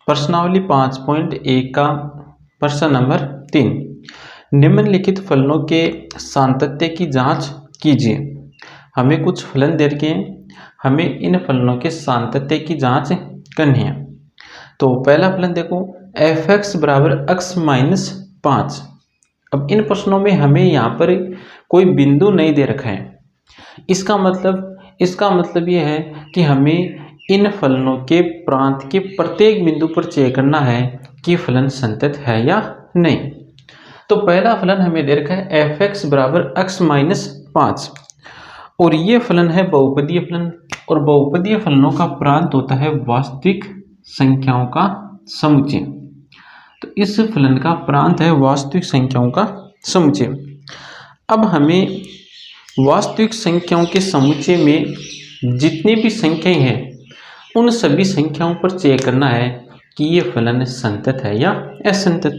प्रश्नावली 5.1 का प्रश्न नंबर 3, निम्नलिखित फलनों के सातत्य की जांच कीजिए। हमें कुछ फलन दे रखे हैं, हमें इन फलनों के सातत्य की जांच करनी है। तो पहला फलन देखो, f(x) बराबर x माइनस 5। अब इन प्रश्नों में हमें यहाँ पर कोई बिंदु नहीं दे रखा है। इसका मतलब ये है कि हमें इन फलनों के प्रांत के प्रत्येक बिंदु पर चेक करना है कि फलन संतत है या नहीं। तो पहला फलन हमें दे रखा है f(x) बराबर x माइनस 5 और ये फलन है बहुपदीय फलन, और बहुपदीय फलनों का प्रांत होता है वास्तविक संख्याओं का समुच्चय। तो इस फलन का प्रांत है वास्तविक संख्याओं का समुच्चय। अब हमें वास्तविक संख्याओं के समुच्चय में जितनी भी संख्याएं हैं उन सभी संख्याओं पर चेक करना है कि ये फलन संतत है या असंतत।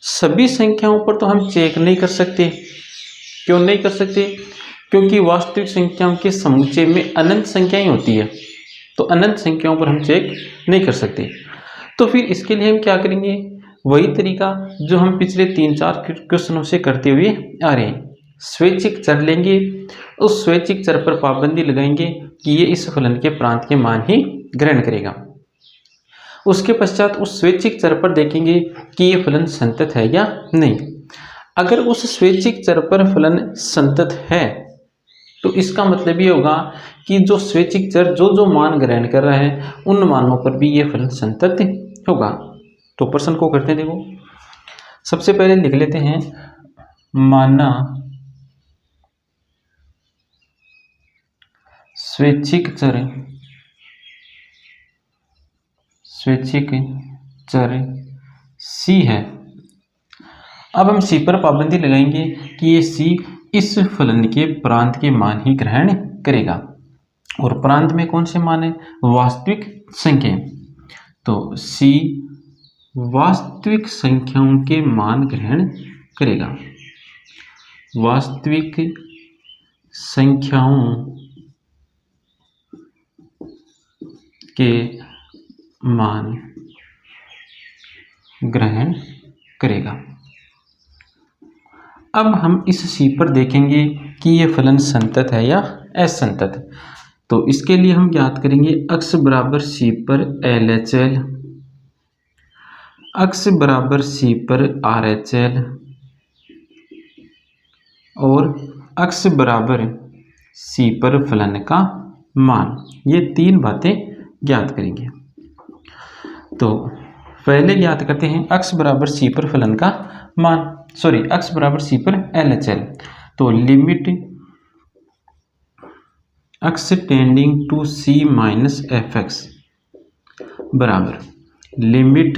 सभी संख्याओं पर तो हम चेक नहीं कर सकते। क्यों नहीं कर सकते? क्योंकि वास्तविक संख्याओं के समुच्चय में अनंत संख्याएं होती है, तो अनंत संख्याओं पर हम चेक नहीं कर सकते। तो फिर इसके लिए हम क्या करेंगे? वही तरीका जो हम पिछले 3-4 क्वेश्चनों से करते हुए आ रहे हैं। स्वैच्छिक चर लेंगे, उस स्वैच्छिक चर पर पाबंदी लगाएंगे कि ये इस फलन के प्रांत के मान ही ग्रहण करेगा। उसके पश्चात उस स्वैच्छिक चर पर देखेंगे कि ये फलन संतत है या नहीं। अगर उस स्वैच्छिक चर पर फलन संतत है तो इसका मतलब ये होगा कि जो स्वैच्छिक चर जो मान ग्रहण कर रहा है उन मानों पर भी ये फलन संतत होगा। तो प्रश्न को करते हैं, देखो सबसे पहले लिख लेते हैं, माना स्वैच्छिक चर C है। अब हम C पर पाबंदी लगाएंगे कि ये C इस फलन के प्रांत के मान ही ग्रहण करेगा, और प्रांत में कौन से मान है? वास्तविक संख्या। तो C वास्तविक संख्याओं के मान ग्रहण करेगा। वास्तविक संख्याओं के मान ग्रहण करेगा। अब हम इस C पर देखेंगे कि ये फलन संतत है या असंतत। तो इसके लिए हम ज्ञात करेंगे x बराबर C पर LHL, x बराबर C पर RHL और x बराबर C पर फलन का मान। ये तीन बातें ज्ञात करेंगे। तो पहले ज्ञात करते हैं x बराबर C पर फलन का मान, x बराबर C पर LHL। तो limit x tending to C minus fx बराबर limit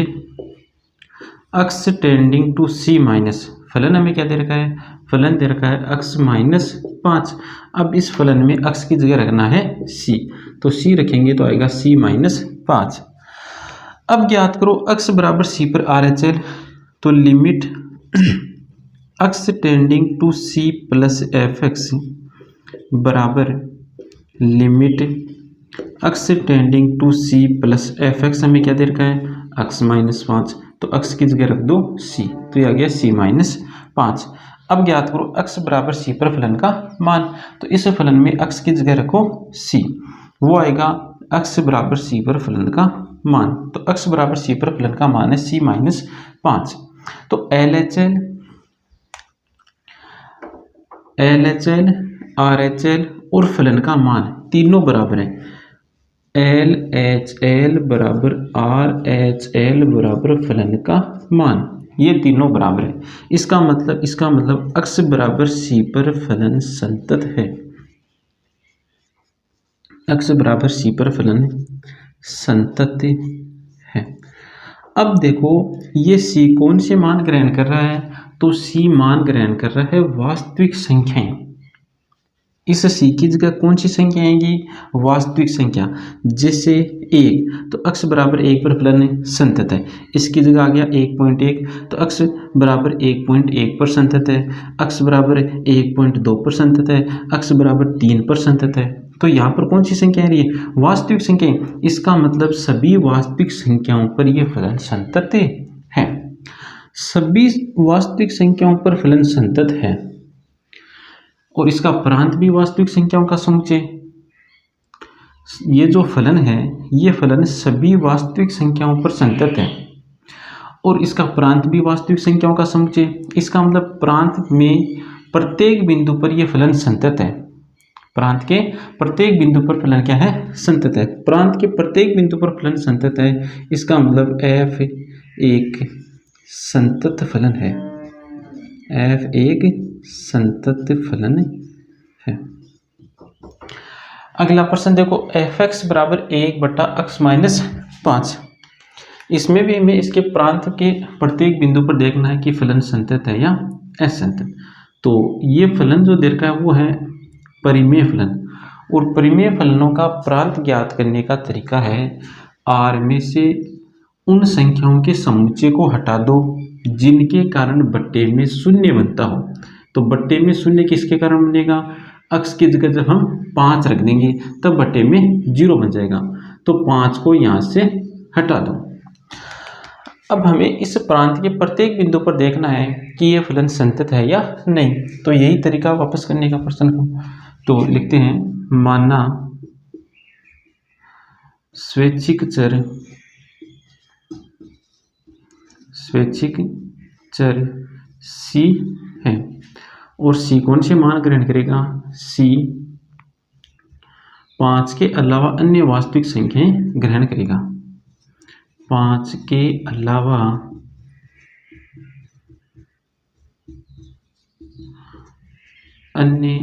x tending to C minus, फलन हमें क्या दे रखा है? फलन दे रखा है x माइनस 5। अब इस फलन में x की जगह रखना है C, तो C रखेंगे तो आएगा C माइनस 5। अब ज्ञात करो x बराबर C पर RHL। तो limit x tending to C plus fx बराबर limit x tending to C plus fx हमें क्या दे रखा है? x minus 5। तो x की जगह रख दो C, तो ये आ गया C माइनस 5। अब ज्ञात करो x बराबर C पर फलन का मान। तो इस फलन में x की जगह रखो C, वो आएगा x बराबर C पर फलन का मान। तो x बराबर C पर फलन का मान है C माइनस 5। तो LHL, RHL और फलन का मान तीनों बराबर है। LHL बराबर RHL बराबर फलन का मान, ये तीनों बराबर है। इसका मतलब x बराबर C पर फलन संतत है। x बराबर C पर फलन संतत है। अब देखो ये C कौन से मान ग्रहण कर रहा है? तो C मान ग्रहण कर रहा है वास्तविक संख्याएं। इस C की जगह कौन सी संख्या आएंगी? वास्तविक संख्या। जैसे 1, तो x बराबर 1 पर फलन संतत है, इसकी जगह आ गया 1.1, तो x बराबर 1.1 पर संतत है, x बराबर 1.2 पर संतत है, x बराबर 3 पर संतत है। तो यहाँ पर कौन सी संख्या आ रही है? वास्तविक संख्या। इसका मतलब सभी वास्तविक संख्याओं पर यह फलन संतत है। सभी वास्तविक संख्याओं पर फलन संतत है और इसका प्रांत भी वास्तविक संख्याओं का समुच्चय। ये जो फलन है ये फलन सभी वास्तविक संख्याओं पर संतत है और इसका प्रांत भी वास्तविक संख्याओं का समुच्चय। इसका मतलब प्रांत में प्रत्येक बिंदु पर यह फलन संतत है। प्रांत के प्रत्येक बिंदु पर फलन क्या है? संतत है। प्रांत के प्रत्येक बिंदु पर फलन संतत है, इसका मतलब f एक संतत फलन है। f एक संतत फलन है। अगला प्रश्न देखो, fx बराबर 1/x-5। इसमें भी हमें इसके प्रांत के प्रत्येक बिंदु पर देखना है कि फलन संतत है या असंतत। तो ये फलन जो दे रखा है वो है परिमेय फलन और परिमेय फलनों का प्रांत ज्ञात करने का तरीका है R में से उन संख्याओं के समुच्चय को हटा दो जिनके कारण बट्टे में शून्य बनता हो। तो बट्टे में शून्य किसके कारण बनेगा? x की जगह जब हम 5 रख देंगे तब बट्टे में 0 बन जाएगा। तो 5 को यहाँ से हटा दो। अब हमें इस प्रांत के प्रत्येक बिंदु पर देखना है कि यह फलन संतत है या नहीं। तो यही तरीका वापस करने का प्रश्न को। तो लिखते हैं, माना स्वैच्छिक चर c है और c कौन से मान ग्रहण करेगा? c 5 के अलावा अन्य वास्तविक संख्याएं ग्रहण करेगा। 5 के अलावा अन्य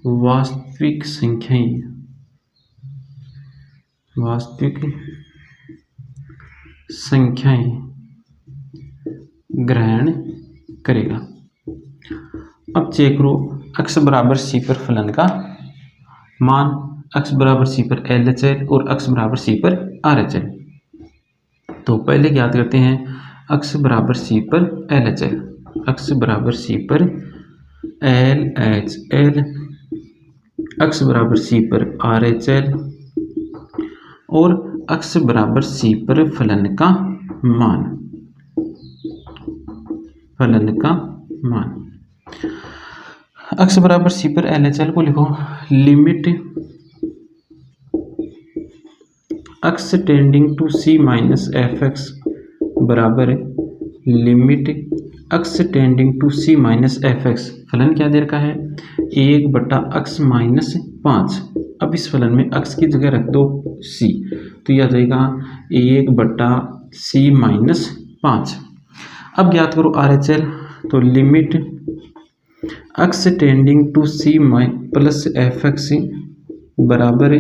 वास्तविक संख्याएं ग्रहण करेगा। अब चेक करो x बराबर c पर फलन का मान, x बराबर c पर LHL और x बराबर c पर RHL। तो पहले ज्ञात करते हैं x बराबर c पर LHL। x बराबर c पर LHL, x बराबर c पर RHL और x बराबर c पर फलन का मान। x बराबर c पर LHL को लिखो, limit x tending to c minus fx बराबर limit x tending to c minus fx। फलन क्या दे रखा है? 1/x minus 5। अब इस फलन में x की जगह रख दो c, तो यह आ जाएगा 1/c माइनस 5। अब ज्ञात करो RHL। तो limit x tending to c plus fx बराबर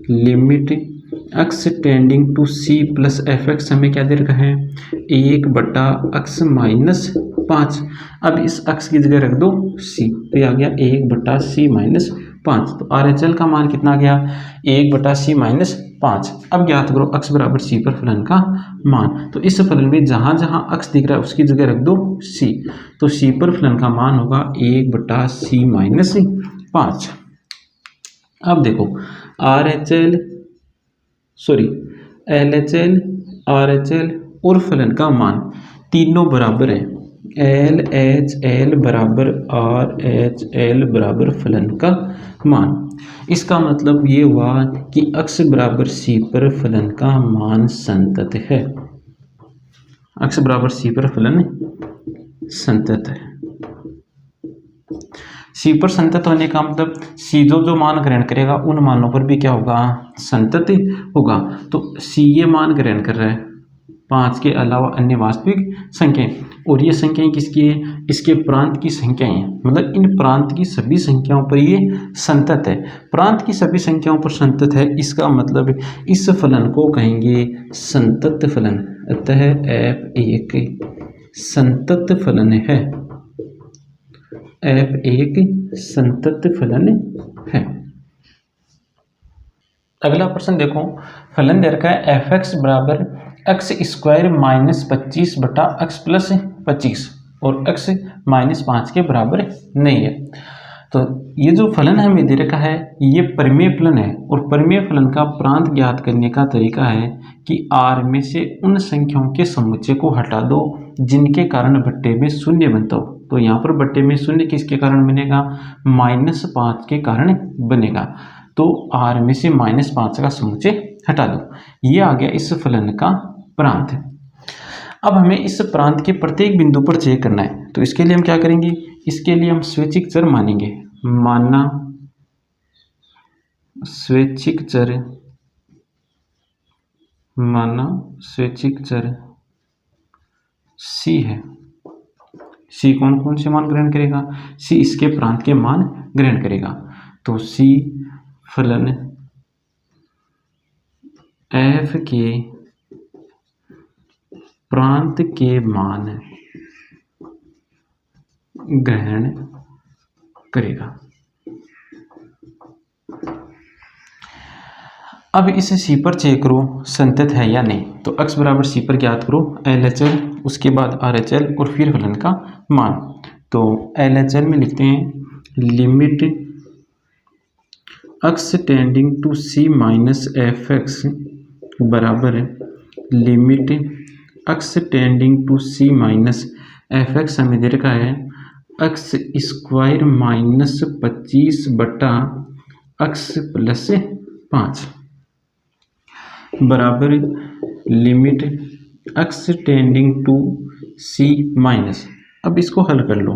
limit x tending to c plus fx हमें क्या दे रखा है? 1/x minus 5। अब इस x की जगह रख दो c, तो यह आ गया 1/c माइनस 5। तो RHL का मान कितना गया? 1/c minus 5। अब ज्ञात करो x बराबर c पर फलन का मान। तो इस फलन में जहाँ जहाँ x दिख रहा है उसकी जगह रख दो c, तो c पर फलन का मान होगा 1/c माइनस 5। अब देखो LHL, RHL और फलन का मान तीनों बराबर है। LHL बराबर RHL बराबर फलन का मान। इसका मतलब ये हुआ कि x बराबर c पर फलन का मान संतत है। x बराबर c पर फलन संतत है। c पर संतत होने का मतलब c जो मान ग्रहण करेगा उन मानों पर भी क्या होगा? संतत होगा। तो c ये मान ग्रहण कर रहा है 5 के अलावा अन्य वास्तविक संख्याएं, और ये संख्याएं किसकी है? इसके प्रांत की संख्याएं हैं। मतलब इन प्रांत की सभी संख्याओं पर ये संतत है। प्रांत की सभी संख्याओं पर संतत है, इसका मतलब इस फलन को कहेंगे संतत फलन। अतः f एक संतत फलन है। f एक संतत फलन है। अगला प्रश्न देखो, फलन दे रखा है fx बराबर x² माइनस 25/x प्लस 25 और x माइनस 5 के बराबर नहीं है। तो ये जो फलन हमें दे रखा है ये परिमेय फलन है, और परिमेय फलन का प्रांत ज्ञात करने का तरीका है कि R में से उन संख्याओं के समुच्चय को हटा दो जिनके कारण बट्टे में शून्य बनता हो। तो यहाँ पर बट्टे में शून्य किसके कारण बनेगा? -5 के कारण बनेगा। तो R में से -5 का समुच्चय हटा दो। ये आ गया इस फलन का प्रांत। अब हमें इस प्रांत के प्रत्येक बिंदु पर चेक करना है। तो इसके लिए हम क्या करेंगे? इसके लिए हम स्वैच्छिक चर मानेंगे। माना स्वैच्छिक चर C है। C कौन कौन से मान ग्रहण करेगा? C इसके प्रांत के मान ग्रहण करेगा। तो C फलन f के प्रांत के मान ग्रहण करेगा। अब इसे C पर चेक करो संतत है या नहीं। तो x बराबर C पर ज्ञात करो LHL, उसके बाद RHL और फिर फलन का मान। तो LHL में लिखते हैं limit x tending to C minus fx बराबर limit x tending to C minus fx हमें दे रखा है x स्क्वायर -25 बटा x प्लस 5 बराबर limit x tending to C minus. अब इसको हल कर लो।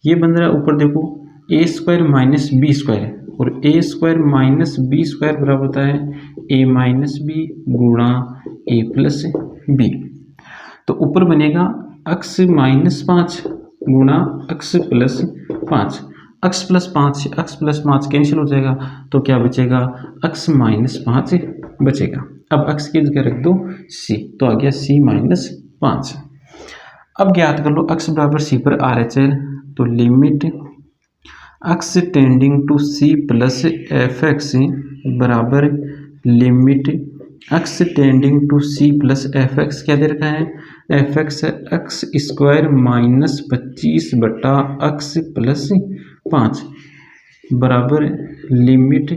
ये बन रहा है ऊपर देखो a square minus B square, और a square minus B square बराबर होता है a माइनस बी गुणा a प्लस बी। तो ऊपर बनेगा x माइनस 5 गुणा x plus 5। x plus 5 cancel हो जाएगा, तो क्या बचेगा? x माइनस 5 बचेगा। अब x की जगह रख दो c, तो आ गया c माइनस 5। अब ज्ञात कर लो x बराबर c पर RHL। तो limit x tending to c plus fx बराबर limit x tending to c plus fx क्या दे रखा है? fx है x स्क्वायर -25 बटा x प्लस 5 बराबर limit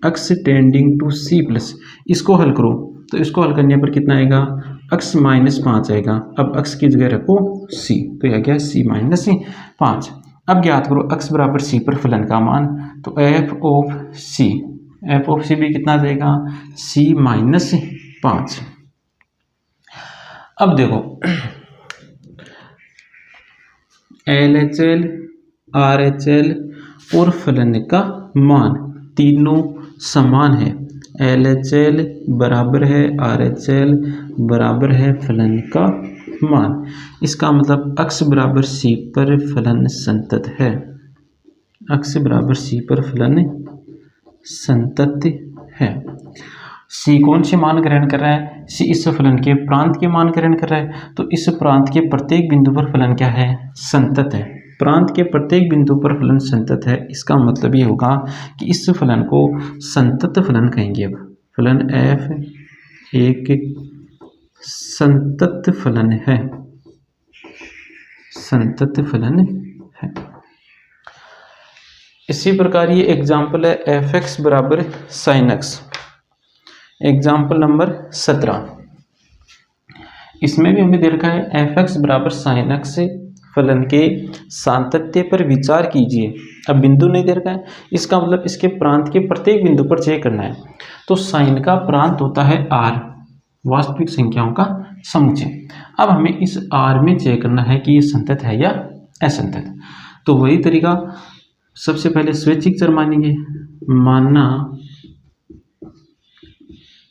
x tending to c plus. इसको हल करो, तो इसको हल करने पर कितना आएगा? x माइनस 5 आएगा। अब x की जगह रखो c, तो यह गया c माइनस 5। अब ज्ञात करो x बराबर c पर फलन का मान। तो f ऑफ c भी कितना जाएगा? c minus 5। अब देखो LHL RHL और फलन का मान तीनों समान है। LHL बराबर है RHL बराबर है फलन का मान। इसका मतलब x बराबर c पर फलन संतत है। x बराबर c पर फलन संतत है। c कौन से मान ग्रहण कर रहा है? c इस फलन के प्रांत के मान ग्रहण कर रहा है। तो इस प्रांत के प्रत्येक बिंदु पर फलन क्या है? संतत है। प्रांत के प्रत्येक बिंदु पर फलन संतत है। इसका मतलब ये होगा कि इस फलन को संतत फलन कहेंगे। अब फलन f एक संतत फलन है। संतत फलन है। इसी प्रकार ये एग्जाम्पल है fx बराबर sin x। Example number 17। इसमें भी हमें दे रखा है fx बराबर sin x फलन के सातत्य पर विचार कीजिए। अब बिंदु नहीं दे रखा है, इसका मतलब इसके प्रांत के प्रत्येक बिंदु पर चेक करना है। तो साइन का प्रांत होता है r, वास्तविक संख्याओं का समुच्चय। अब हमें इस r में चेक करना है कि ये संतत है या असंतत। तो वही तरीका, सबसे पहले स्वैच्छिक चर मानेंगे। माना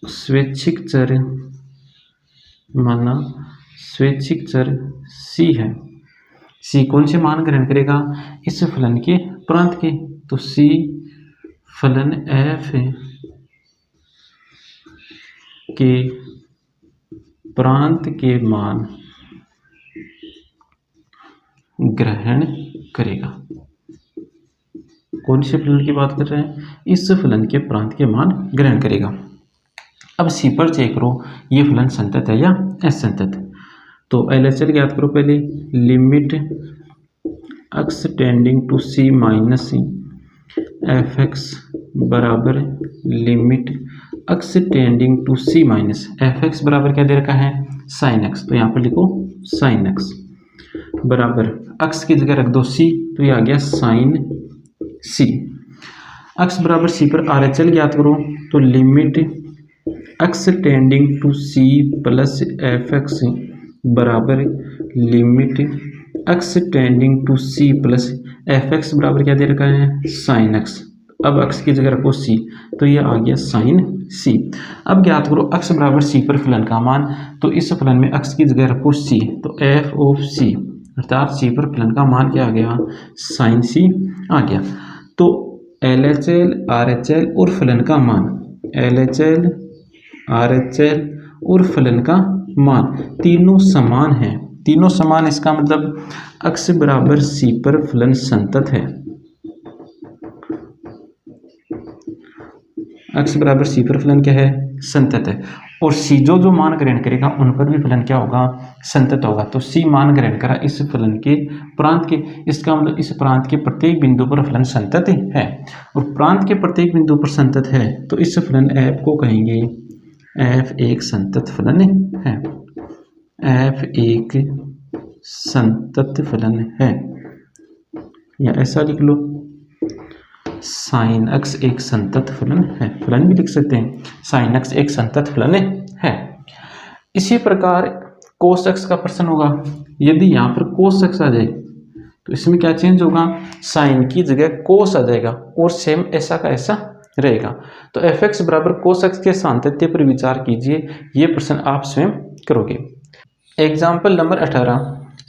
स्वैच्छिक चर c है। c कौन से मान ग्रहण करेगा? इस फलन के प्रांत के। तो c फलन f के प्रांत के मान ग्रहण करेगा। कौन से फलन की बात कर रहे हैं? इस फलन के प्रांत के मान ग्रहण करेगा। अब c पर चेक करो ये फलन संतत है या असंतत। तो LHL ज्ञात करो पहले। Limit x tending to c minus f x बराबर limit x tending to c minus f x बराबर क्या दे रखा है साइन एक्स, तो यहाँ पर लिखो साइन एक्स बराबर एक्स की जगह रख दो सी, तो ये आ गया साइन सी। एक्स बराबर सी पर आर एच एल ज्ञात करो, तो limit x tending to c plus f x बराबर limit x tending to c plus f x बराबर क्या दे रखा है साइन एक्स। अब एक्स की जगह रखो सी, तो ये आ गया साइन सी। अब ज्ञात करो एक्स बराबर सी पर फलन का मान, तो इस फलन में एक्स की जगह रखो सी, तो एफ ऑफ सी अर्थात सी पर फलन का मान क्या आ गया साइन सी आ गया। तो L H L R H L और फलन का मान, L H L R H L और फलन का मान तीनों समान हैं, तीनों समान, इसका मतलब एक्स बराबर सी पर फलन संतत है, एक्स बराबर सी पर फलन क्या है संतत है, और सी जो मान ग्रहण करेगा उन पर भी फलन क्या होगा संतत होगा। तो सी मान ग्रहण करा इस फलन के प्रांत के, इसका मतलब इस प्रांत के प्रत्येक बिंदु पर फलन संतत है, और प्रांत के प्रत्येक बिंदु पर संतत है तो इस फलन एफ को कहेंगे एफ एक संतत फलन है, एफ एक संतत फलन है, या ऐसा लिख लो साइन एक्स एक संतत फलन है, फलन भी लिख सकते हैं साइन एक्स एक संतत फलन है। इसी प्रकार कोस एक्स का प्रश्न होगा, यदि यहाँ पर कोस एक्स आ जाए तो इसमें क्या चेंज होगा साइन की जगह कोस आ जाएगा और सेम ऐसा का ऐसा रहेगा। तो एफ एक्स बराबर कोस एक्स के सातत्य पर विचार कीजिए, ये प्रश्न आप स्वयं करोगे। एग्जाम्पल नंबर 18,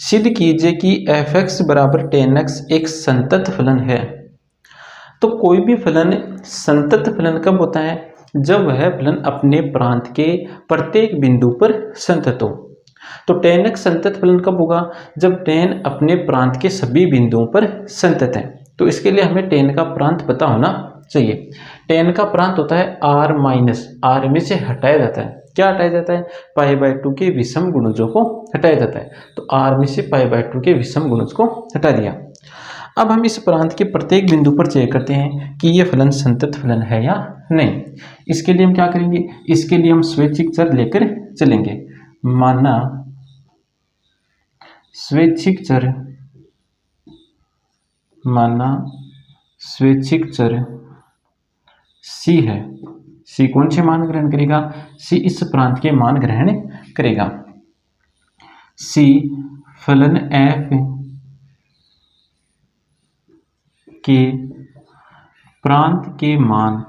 सिद्ध कीजिए कि एफ एक्स बराबर टेन एक्स एक संतत फलन है। तो कोई भी फलन संतत फलन कब होता है जब वह फलन अपने प्रांत के प्रत्येक बिंदु पर संतत हो। तो टेन एक्स संतत फलन कब होगा जब टेन अपने प्रांत के सभी बिंदुओं पर संतत है। तो इसके लिए हमें टेन का प्रांत पता होना चाहिए। टेन का प्रांत होता है आर माइनस, आर में से हटाया जाता है, क्या हटाया जाता है पाई बाय 2 के विषम गुणजों को हटाया जाता है। तो आर में से पाई बाय 2 के विषम गुणज को हटा दिया। अब हम इस प्रांत के प्रत्येक बिंदु पर चेक करते हैं कि ये फलन संतत फलन है या नहीं। इसके लिए हम क्या करेंगे, इसके लिए हम स्वैच्छिक चर लेकर चलेंगे। माना स्वैच्छिक चर, माना स्वैच्छिक चर सी है, सी कौन से मान ग्रहण करेगा, सी इस प्रांत के मान ग्रहण करेगा। सी फलन एफ के प्रांत के मान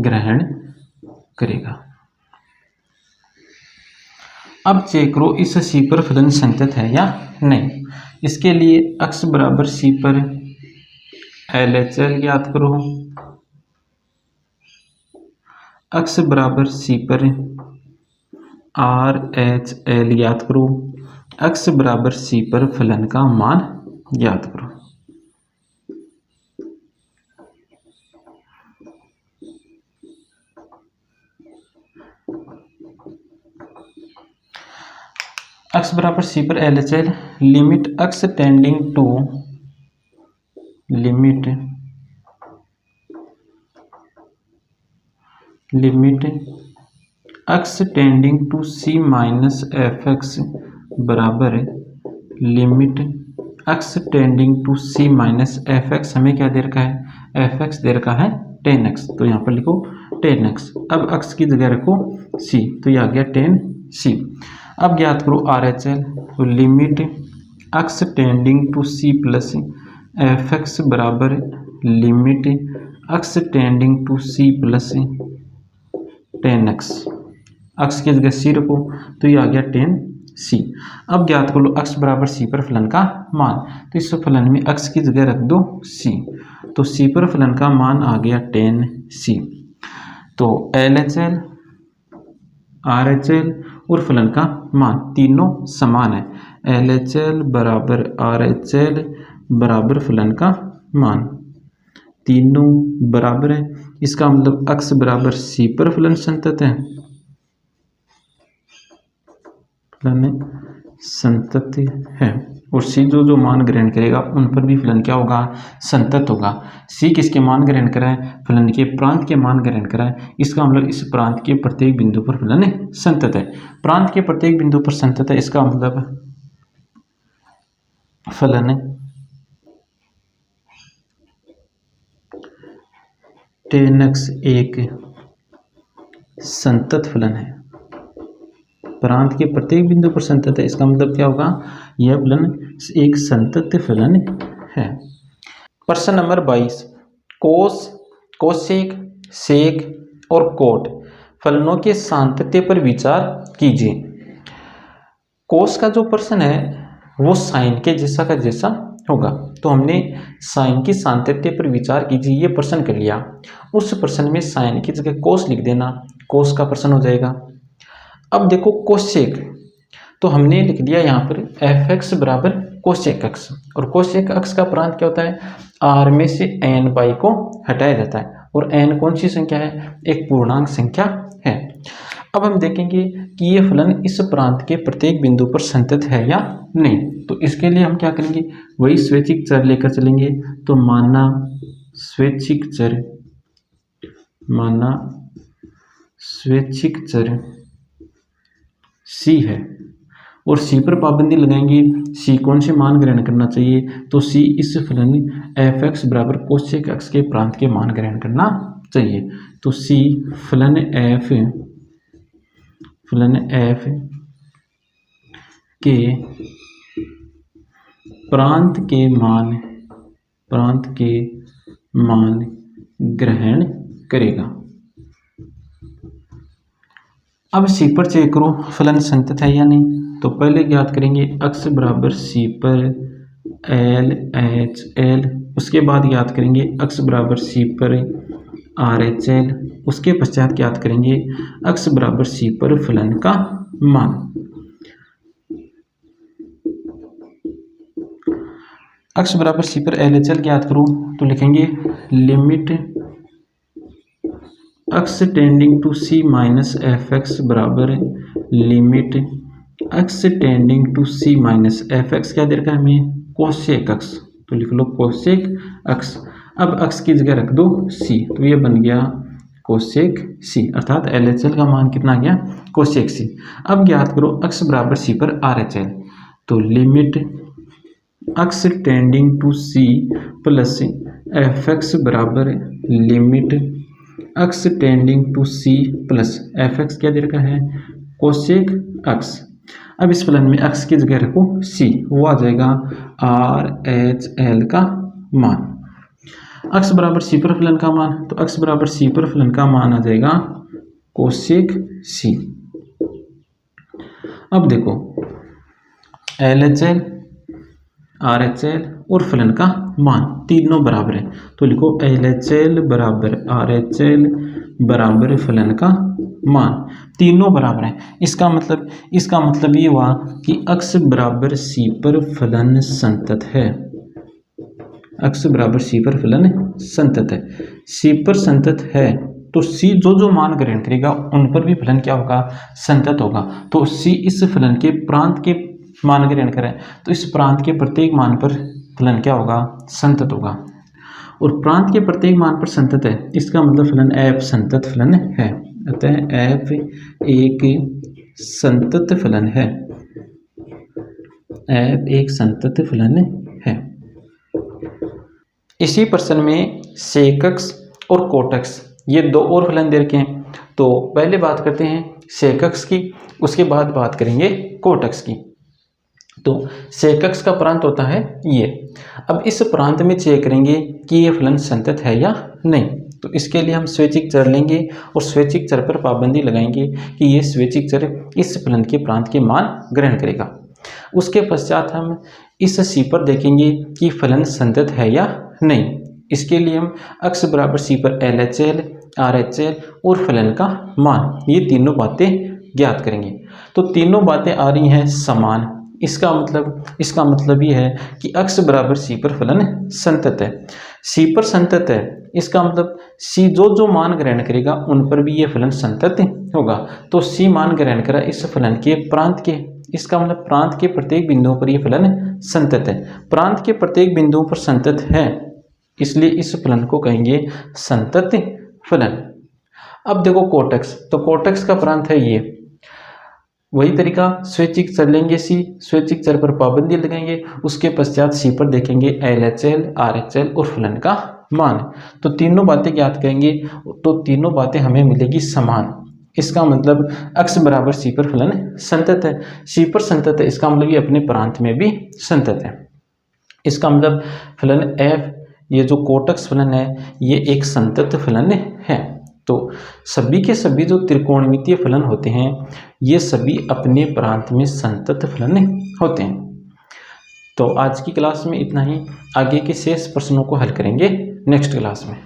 ग्रहण करेगा। अब चेक करो इस सी पर फलन संतत है या नहीं। इसके लिए एक्स बराबर सी पर एल एच एल ज्ञात करो, एक्स बराबर सी पर आर एच एल ज्ञात करो, एक्स बराबर सी पर फलन का मान ज्ञात करो। एक्स बराबर सी पर L H L limit x tending to, limit x tending to c minus f x बराबर limit x tending to c minus f x. हमें क्या दे रखा है, एफ एक्स दे रखा है टेन एक्स, तो यहाँ पर लिखो टेन एक्स। अब एक्स की जगह रखो सी, तो ये आ गया टेन सी। अब ज्ञात करो आर एच एल, तो limit x tending to c plus f x बराबर limit x tending to c plus ten x. X की जगह सी रखो, तो ये आ गया टेन सी। अब ज्ञात कर लो एक्स बराबर सी पर फलन का मान, तो इस फलन में एक्स की जगह रख दो सी, तो सी पर फलन का मान आ गया टेन सी। तो L H L R H L और फलन का मान तीनों समान है, एल एच एल बराबर आर एच एल बराबर फलन का मान तीनों बराबर है। इसका मतलब एक्स बराबर सी पर फलन संतत है, फलन संतत है। और सी जो जो मान ग्रहण करेगा उन पर भी फलन क्या होगा, संतत होगा। सी किसके मान ग्रहण करा है, फलन के प्रांत के मान ग्रहण करा है, इसका मतलब इस प्रांत के प्रत्येक बिंदु पर फलन संतत है। प्रांत के प्रत्येक बिंदु पर संतत है, इसका मतलब फलन tan x एक संतत फलन है। प्रांत के प्रत्येक बिंदु पर संतत है, इसका मतलब क्या होगा, यह फलन एक संतत फलन है। प्रश्न नंबर 22, कोस, कोसेक, सेक और कोट फलनों के सातत्य पर विचार कीजिए। कोस का जो प्रश्न है वो साइन के जैसा का जैसा होगा, तो हमने साइन की सातत्य पर विचार कीजिए ये प्रश्न कर लिया। उस प्रश्न में साइन की जगह कोस लिख देना, कोस का प्रश्न हो जाएगा। अब देखो कोसेक, तो हमने लिख दिया यहाँ पर एफ एक्स बराबर कोसेक एक्स, और कोसेक एक्स का प्रांत क्या होता है, आर में से एन बाई को हटाया जाता है, और एन कौन सी संख्या है, एक पूर्णांक संख्या है। अब हम देखेंगे कि ये फलन इस प्रांत के प्रत्येक बिंदु पर संतत है या नहीं, तो इसके लिए हम क्या करेंगे, वही स्वैच्छिक चर लेकर चलेंगे। तो माना स्वैच्छिक चर सी है, और सी पर पाबंदी लगाएंगे, सी कौन से मान ग्रहण करना चाहिए, तो सी इस फलन एफ एक्स बराबर कोसेक एक्स के प्रांत के मान ग्रहण करना चाहिए। तो सी फलन एफ के प्रांत के मान ग्रहण करेगा। अब सी पर चेक करो फलन संतत है या नहीं, तो पहले ज्ञात करेंगे x बराबर सी पर एल एच एल, उसके बाद ज्ञात करेंगे x बराबर सी पर आर एच एल, उसके पश्चात ज्ञात करेंगे x बराबर सी पर फलन का मान। x बराबर सी पर एल एच एल ज्ञात करो, तो लिखेंगे limit x tending to c minus f x बराबर limit x tending to c minus f x क्या दे रखा है हमें, कोसेक x, तो लिख लो कोसेक x। अब x की जगह रख दो c, तो ये बन गया कोसेक c, अर्थात एल एच एल का मान कितना आ गया, कोसेक c। अब ज्ञात करो x बराबर c पर आर एच एल, तो limit x tending to c plus f x बराबर limit x tending to c plus f x क्या दे रखा है, कोसेक x। अब इस फलन में x की जगह रखो c, वो आ जाएगा आर एच एल का मान। x बराबर c पर फलन का मान, तो x बराबर c पर फलन का मान आ जाएगा कोसेक c। अब देखो L H L, are H L और फलन का मान तीनों बराबर है, तो लिखो एल एच एल बराबर आर एच एल बराबर फलन का मान, तीनों बराबर है। इसका मतलब ये हुआ कि x बराबर c पर फलन संतत है, x बराबर c पर फलन संतत है। c पर संतत है तो c जो जो मान ग्रहण करेगा उन पर भी फलन क्या होगा, संतत होगा। तो c इस फलन के प्रांत के मान ग्रहण करें तो इस प्रांत के प्रत्येक मान पर फलन क्या होगा, संतत होगा। और प्रांत के प्रत्येक मान पर संतत है, इसका मतलब फलन f संतत फलन है, अतः f एक संतत फलन है, f एक संतत फलन है। इसी प्रश्न में सेक x और कोट x ये दो और फलन दे रखे हैं, तो पहले बात करते हैं सेक x की, उसके बाद बात करेंगे कोट x की। तो सेक x का प्रांत होता है ये। अब इस प्रांत में चेक करेंगे कि ये फलन संतत है या नहीं, तो इसके लिए हम स्वैच्छिक चर लेंगे और स्वैच्छिक चर पर पाबंदी लगाएंगे कि ये स्वैच्छिक चर इस फलन के प्रांत के मान ग्रहण करेगा। उसके पश्चात हम इस c पर देखेंगे कि फलन संतत है या नहीं। इसके लिए हम x बराबर c पर L H L, are H L और फलन का मान, ये तीनों बातें ज्ञात करेंगे। तो तीनों बातें आ रही हैं समान, इसका मतलब ये है कि x बराबर c पर फलन संतत है। c पर संतत है, इसका मतलब c जो जो मान ग्रहण करेगा उन पर भी ये फलन संतत होगा। तो c मान ग्रहण करा इस फलन के प्रांत के, इसका मतलब प्रांत के प्रत्येक बिंदुओं पर ये फलन संतत है। प्रांत के प्रत्येक बिंदुओं पर संतत है, इसलिए इस फलन को कहेंगे संतत फलन। अब देखो कोटक्स, तो कोटक्स का प्रांत है ये। वही तरीका, स्वैच्छिक चर लेंगे सी, स्वैच्छिक चर पर पाबंदी लगाएंगे, उसके पश्चात सी पर देखेंगे LHL, RHL और फलन का मान। तो तीनों बातें ज्ञात करेंगे, तो तीनों बातें हमें मिलेगी समान। इसका मतलब अक्ष बराबर सी पर फलन संतत है। सी पर संतत है, इसका मतलब ये अपने प्रांत में भी संतत है। इसका मतलब फलन F, ये जो कोटक्स फलन है, ये एक संतत फलन है। तो सभी के सभी जो त्रिकोणमितीय फलन होते हैं, ये सभी अपने प्रांत में संतत फलन होते हैं। तो आज की क्लास में इतना ही। आगे के शेष प्रश्नों को हल करेंगे नेक्स्ट क्लास में।